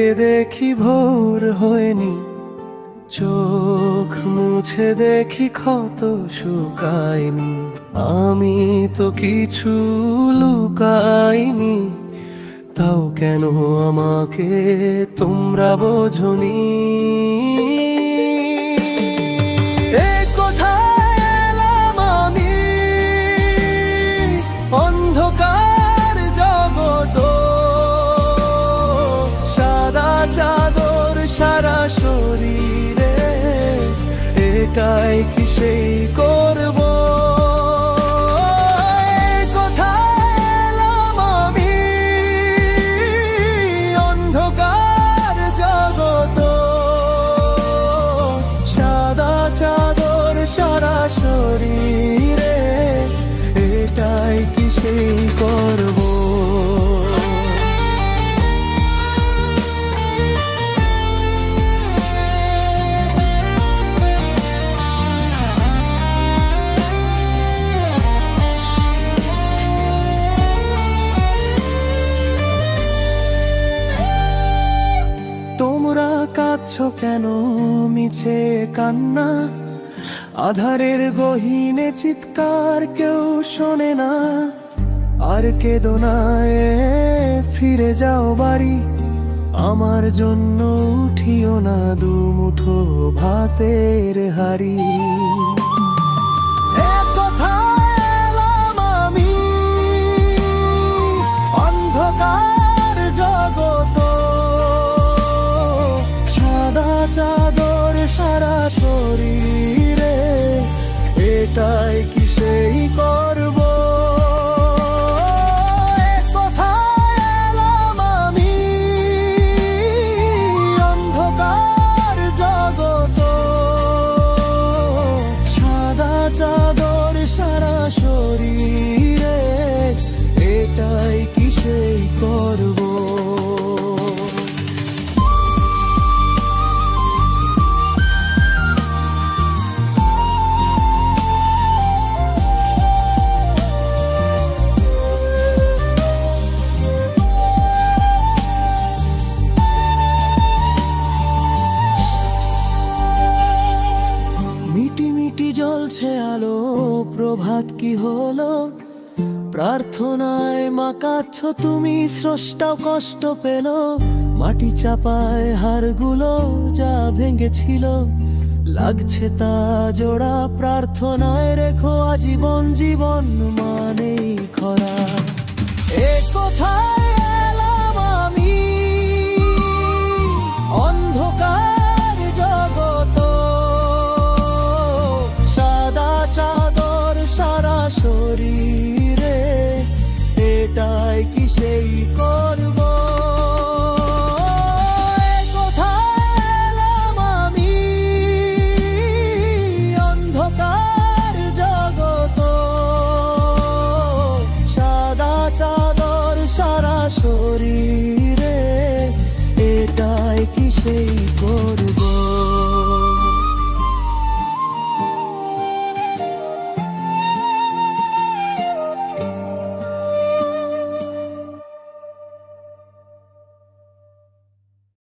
জেগে দেখি ভোর হয়নি, চোখ মুছে দেখি ক্ষত শুকায়নি। আমি তো কিছু লুকাইনি, তাও কেন আমাকে তোমরা বোঝনি? অন্ধকার জগত, সাদা চাদর সারা শরীরে, এটাই কি সেই করব? কোথায় এলাম আমি? অন্ধকার জগত, সাদা চাদর সারা শরীরে, এটাই কি সেই করব? তোমরা কাঁদছো কেন মিছে কান্না? আধারের গহীনে চিৎকার কেউ শোনে না। আর কেঁদো না, ফিরে যাও বাড়ি, আমার জন্য উঠিও না দুমুঠো ভাতের হাড়ি। কোথায় এলাম আমি? অন্ধকার জগত, সাদা চাদর সারা শরীরে, এটাই কি সেই করব? কোথায় এলাম আমি? অন্ধকার জগত, সাদা চাদর সারা শরীরে, এটাই কি সেই করব? জ্বলছে আলো, প্রভাত কি হলো? প্রার্থনায় মা কাঁদছ তুমি, স্রষ্টাও কষ্ট পেল। মাটি চাপায় হাড়গুলো যা ভেঙেছিল, লাগছে তা জোড়া। প্রার্থনায় রেখো আজীবন, জীবন মানেই খরা। কোথায় এলাম আমি? অন্ধকার জগত, সাদা চাদর সারা শরীরে, এটাই কি সেই করব? কোথায় এলাম আমি? অন্ধকার জগত, সাদা চাদর সারা শরীরে, এটাই কি সেই